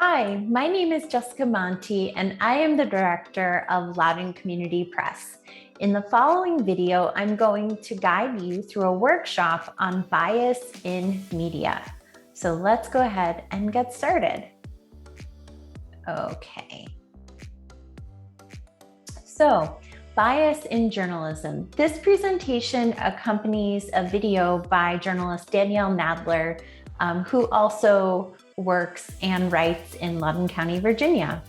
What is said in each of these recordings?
Hi, my name is Jessica Monti, and I am the director of Loudoun Community Press. In the following video, I'm going to guide you through a workshop on bias in media. So let's go ahead and get started. Okay. So, bias in journalism. This presentation accompanies a video by journalist Danielle Nadler, who also works and writes in Loudoun County, Virginia.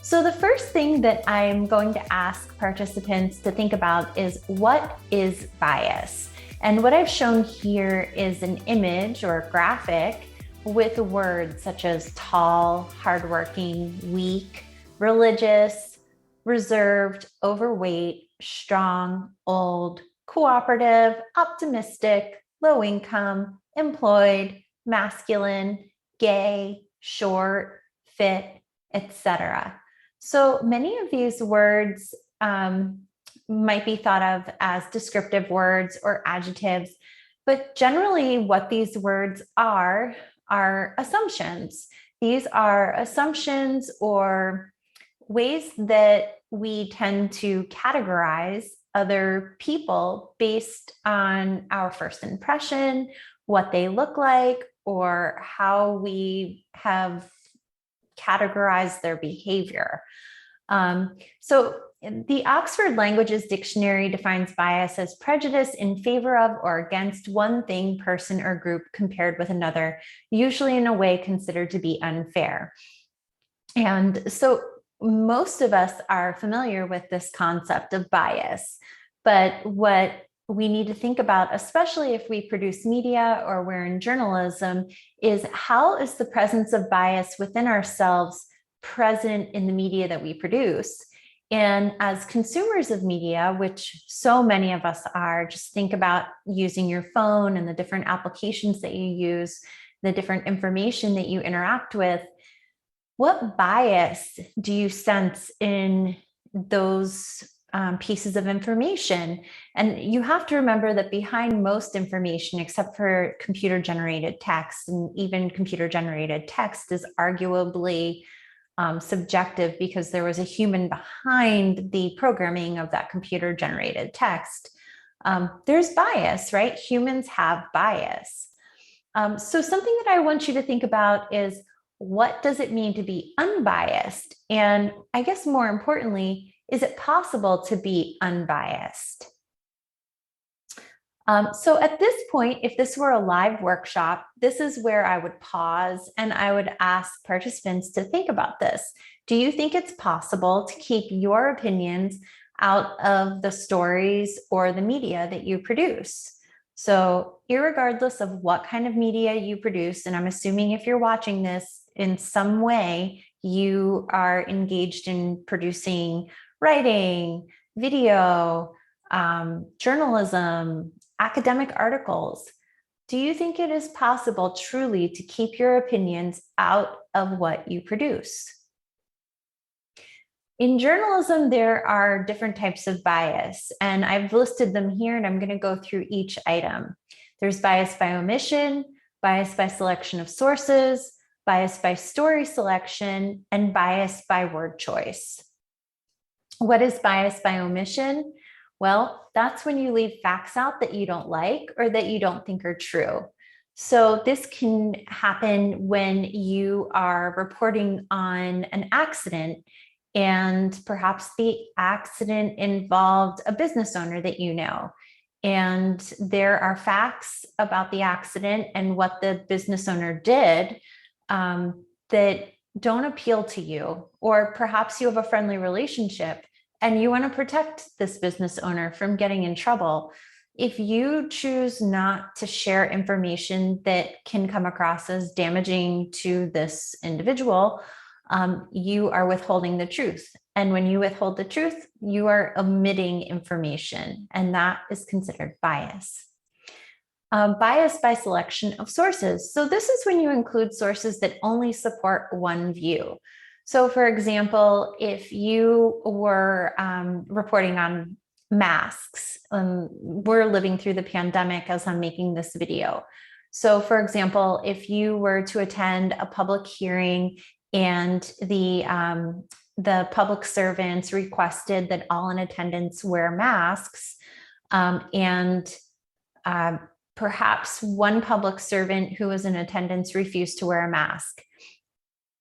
So the first thing that I'm going to ask participants to think about is, what is bias? And what I've shown here is an image or a graphic with words such as tall, hardworking, weak, religious, reserved, overweight, strong, old, cooperative, optimistic, low income, employed, masculine, gay, short, fit, etc. So many of these words might be thought of as descriptive words or adjectives, but generally what these words are assumptions. These are assumptions or ways that we tend to categorize other people based on our first impression, what they look like, or how we have categorized their behavior. So the Oxford Languages Dictionary defines bias as prejudice in favor of or against one thing, person, or group compared with another, usually in a way considered to be unfair. And so most of us are familiar with this concept of bias, but what we need to think about, especially if we produce media or we're in journalism, is how is the presence of bias within ourselves present in the media that we produce? And as consumers of media, which so many of us are, just think about using your phone and the different applications that you use, the different information that you interact with. What bias do you sense in those pieces of information? And you have to remember that behind most information, except for computer generated text, and even computer generated text is arguably subjective because there was a human behind the programming of that computer generated text. There's bias, right? Humans have bias. So something that I want you to think about is, what does it mean to be unbiased? And I guess more importantly, is it possible to be unbiased? So at this point, if this were a live workshop, this is where I would pause and I would ask participants to think about this. Do you think it's possible to keep your opinions out of the stories or the media that you produce? So irregardless of what kind of media you produce, and I'm assuming if you're watching this in some way, you are engaged in producing writing, video, journalism, academic articles. Do you think it is possible truly to keep your opinions out of what you produce? In journalism, there are different types of bias, and I've listed them here, and I'm going to go through each item. There's bias by omission, bias by selection of sources, bias by story selection, and bias by word choice. What is bias by omission? Well, that's when you leave facts out that you don't like or that you don't think are true. So this can happen when you are reporting on an accident, and perhaps the accident involved a business owner that you know. And there are facts about the accident and what the business owner did that don't appeal to you, or perhaps you have a friendly relationship and you want to protect this business owner from getting in trouble. If you choose not to share information that can come across as damaging to this individual, you are withholding the truth. And when you withhold the truth, you are omitting information, and that is considered bias. Bias by selection of sources. So this is when you include sources that only support one view. So for example, if you were reporting on masks, we're living through the pandemic as I'm making this video. So for example, if you were to attend a public hearing and the public servants requested that all in attendance wear masks, and perhaps one public servant who was in attendance refused to wear a mask.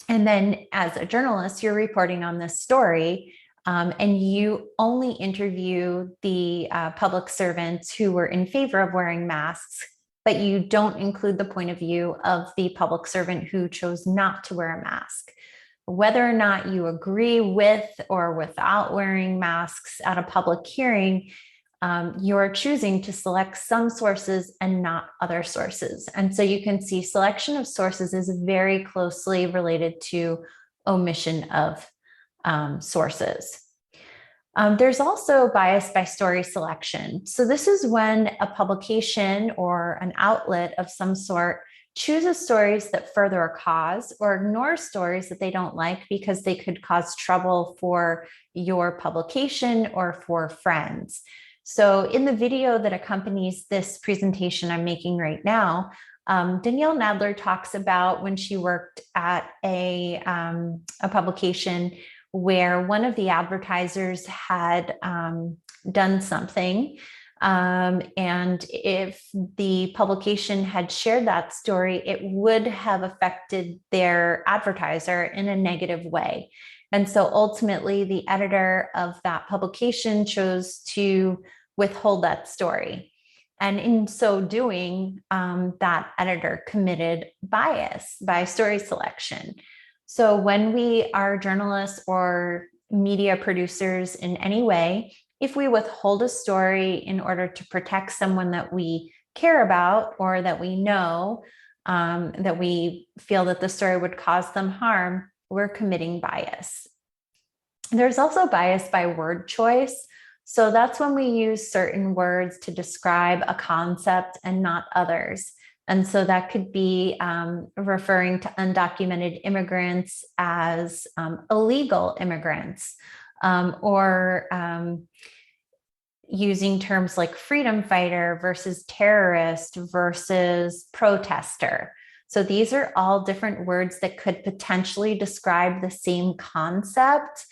And then as a journalist, you're reporting on this story, and you only interview the public servants who were in favor of wearing masks, but you don't include the point of view of the public servant who chose not to wear a mask. Whether or not you agree with or without wearing masks at a public hearing, you're choosing to select some sources and not other sources. And so you can see selection of sources is very closely related to omission of sources. There's also bias by story selection. So this is when a publication or an outlet of some sort chooses stories that further a cause or ignore stories that they don't like because they could cause trouble for your publication or for friends. So in the video that accompanies this presentation I'm making right now, Danielle Nadler talks about when she worked at a publication where one of the advertisers had done something. And if the publication had shared that story, it would have affected their advertiser in a negative way. And so ultimately, the editor of that publication chose to withhold that story. And in so doing, that editor committed bias by story selection. So when we are journalists or media producers in any way, if we withhold a story in order to protect someone that we care about or that we know, that we feel that the story would cause them harm, we're committing bias. There's also bias by word choice. So that's when we use certain words to describe a concept and not others. And so that could be referring to undocumented immigrants as illegal immigrants, or using terms like freedom fighter versus terrorist versus protester. So these are all different words that could potentially describe the same concept,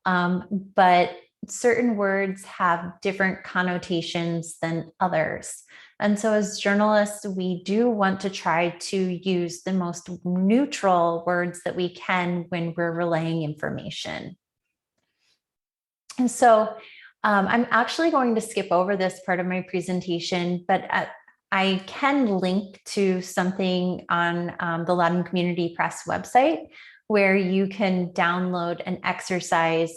but certain words have different connotations than others. And so as journalists, we do want to try to use the most neutral words that we can when we're relaying information. And so I'm actually going to skip over this part of my presentation, but I can link to something on the Latin Community Press website where you can download an exercise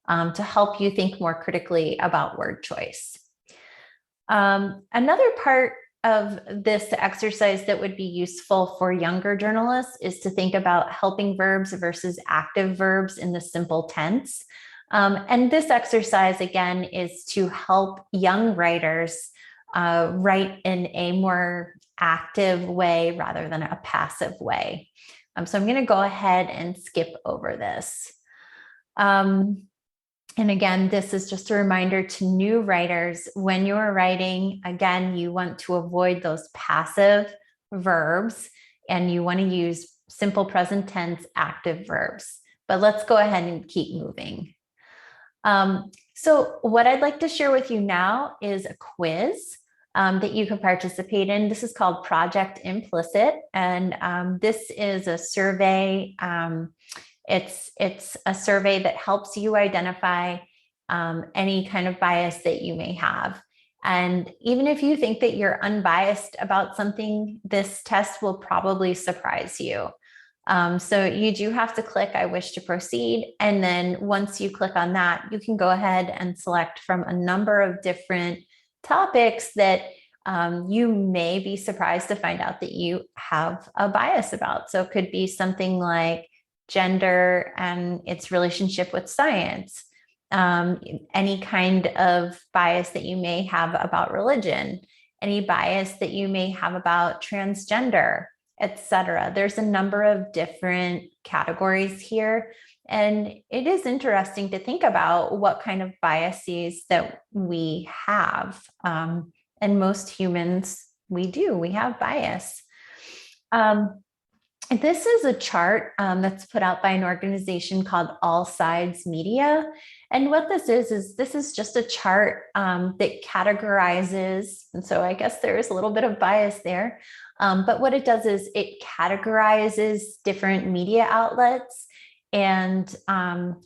to help you think more critically about word choice. Another part of this exercise that would be useful for younger journalists is to think about helping verbs versus active verbs in the simple tense. And this exercise, again, is to help young writers write in a more active way rather than a passive way. So I'm going to go ahead and skip over this. And again, this is just a reminder to new writers, when you're writing, again, you want to avoid those passive verbs and you want to use simple present tense active verbs. But let's go ahead and keep moving. So what I'd like to share with you now is a quiz that you can participate in. This is called Project Implicit, and this is a survey. It's a survey that helps you identify any kind of bias that you may have. And even if you think that you're unbiased about something, this test will probably surprise you. So you do have to click I wish to proceed. And then once you click on that, you can go ahead and select from a number of different topics that you may be surprised to find out that you have a bias about. So it could be something like gender and its relationship with science, any kind of bias that you may have about religion, any bias that you may have about transgender, etc. There's a number of different categories here. And it is interesting to think about what kind of biases that we have. And most humans, we have bias. This is a chart that's put out by an organization called All Sides Media. And what this is just a chart that categorizes, and so I guess there is a little bit of bias there, but what it does is it categorizes different media outlets and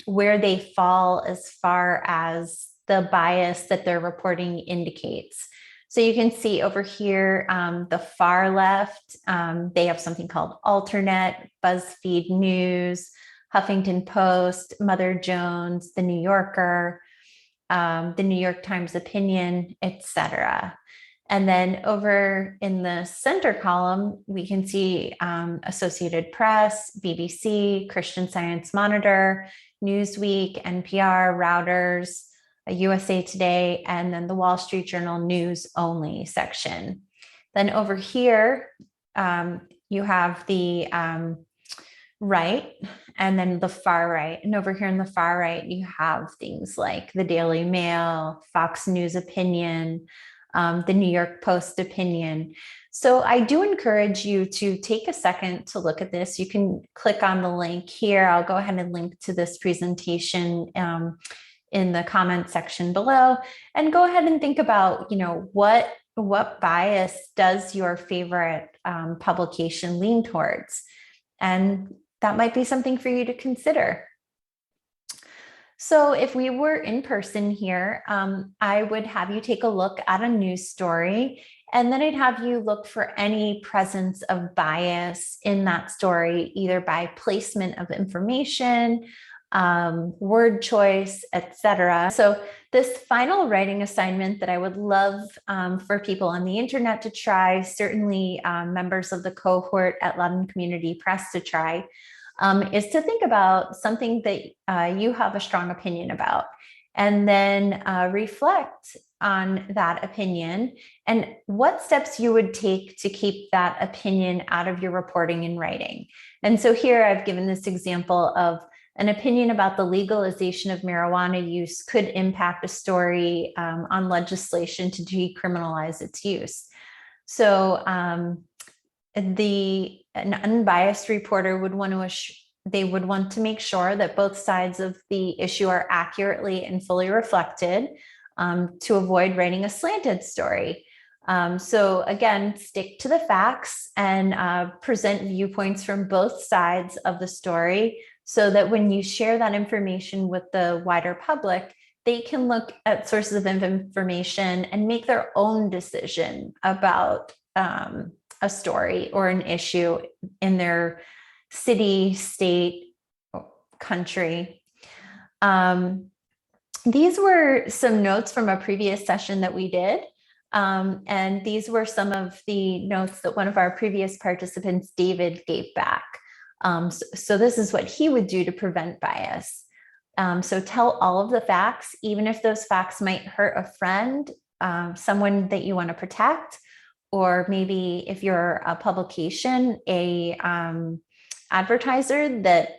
where they fall as far as the bias that their reporting indicates. So you can see over here, the far left, they have something called Alternate, BuzzFeed News, Huffington Post, Mother Jones, The New Yorker, the New York Times Opinion, etc. And then over in the center column, we can see Associated Press, BBC, Christian Science Monitor, Newsweek, NPR, Reuters, USA Today, and then the Wall Street Journal News Only section. Then over here, you have the right, and then the far right. And over here in the far right, you have things like the Daily Mail, Fox News Opinion, the New York Post Opinion. So I do encourage you to take a second to look at this. You can click on the link here. I'll go ahead and link to this presentation in the comment section below, and go ahead and think about, what bias does your favorite publication lean towards? And that might be something for you to consider. So if we were in person here, I would have you take a look at a news story, and then I'd have you look for any presence of bias in that story, either by placement of information, word choice, etc. So this final writing assignment that I would love for people on the internet to try, certainly members of the cohort at Loudoun Community Press to try, is to think about something that you have a strong opinion about, and then reflect on that opinion and what steps you would take to keep that opinion out of your reporting and writing. And so here I've given this example of an opinion about the legalization of marijuana use could impact a story on legislation to decriminalize its use. So an unbiased reporter would want to make sure that both sides of the issue are accurately and fully reflected to avoid writing a slanted story. So again, stick to the facts and present viewpoints from both sides of the story, so that when you share that information with the wider public, they can look at sources of information and make their own decision about a story or an issue in their city, state, country. These were some notes from a previous session that we did. And these were some of the notes that one of our previous participants, David, gave back. So this is what he would do to prevent bias. So tell all of the facts, even if those facts might hurt a friend, someone that you want to protect, or maybe if you're a publication, a advertiser that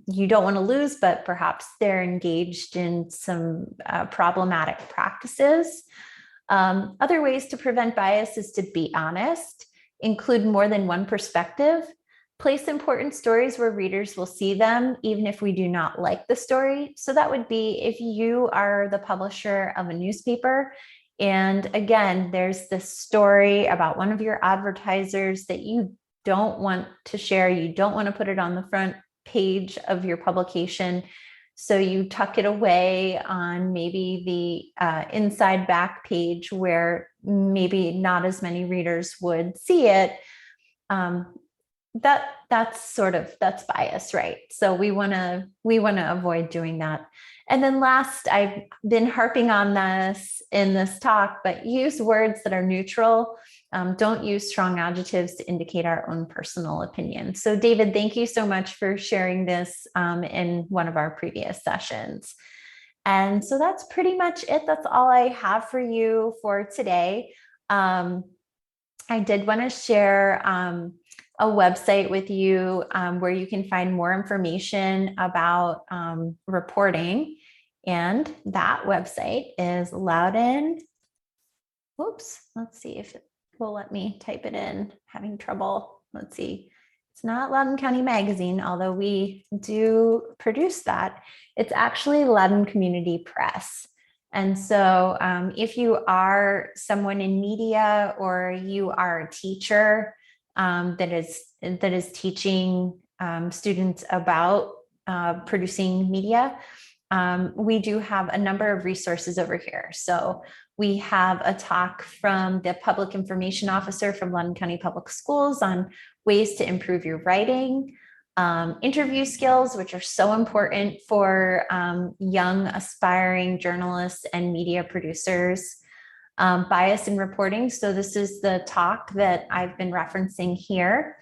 you don't want to lose, but perhaps they're engaged in some problematic practices. Other ways to prevent bias is to be honest, include more than one perspective, place important stories where readers will see them, even if we do not like the story. So that would be if you are the publisher of a newspaper, and again, there's this story about one of your advertisers that you don't want to share, you don't want to put it on the front page of your publication. So you tuck it away on maybe the inside back page where maybe not as many readers would see it. That's bias, right? So we want to avoid doing that. And then last, I've been harping on this in this talk, but use words that are neutral. Don't use strong adjectives to indicate our own personal opinion. So David, thank you so much for sharing this in one of our previous sessions. And so that's pretty much it. That's all I have for you for today. I did want to share a website with you where you can find more information about reporting. And that website is Loudoun. Oops, let's see if it will let me type it in. Having trouble. Let's see. It's not Loudoun County Magazine, although we do produce that. It's actually Loudoun Community Press. And so if you are someone in media or you are a teacher that is teaching students about producing media, we do have a number of resources over here. So we have a talk from the public information officer from Loudoun County Public Schools on ways to improve your writing, interview skills, which are so important for young aspiring journalists and media producers, bias in reporting. So this is the talk that I've been referencing here,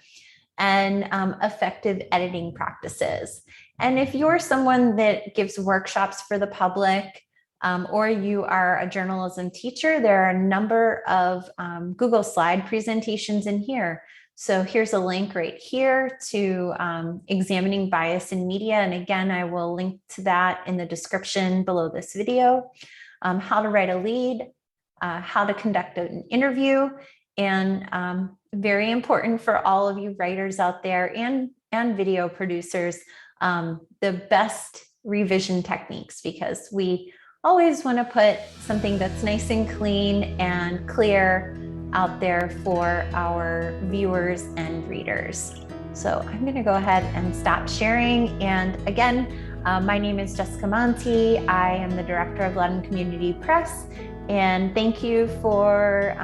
and effective editing practices. And if you're someone that gives workshops for the public, or you are a journalism teacher, there are a number of Google slide presentations in here. So here's a link right here to examining bias in media. And again, I will link to that in the description below this video. How to write a lead, how to conduct an interview, and very important for all of you writers out there and video producers, the best revision techniques, because we always want to put something that's nice and clean and clear out there for our viewers and readers. So I'm going to go ahead and stop sharing. And again, my name is Jessica Monti. I am the director of Loudoun Community Press. And thank you for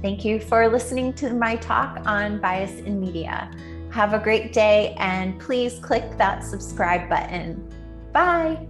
listening to my talk on bias in media. Have a great day, and please click that subscribe button. Bye.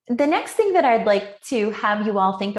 The next thing that I'd like to have you all think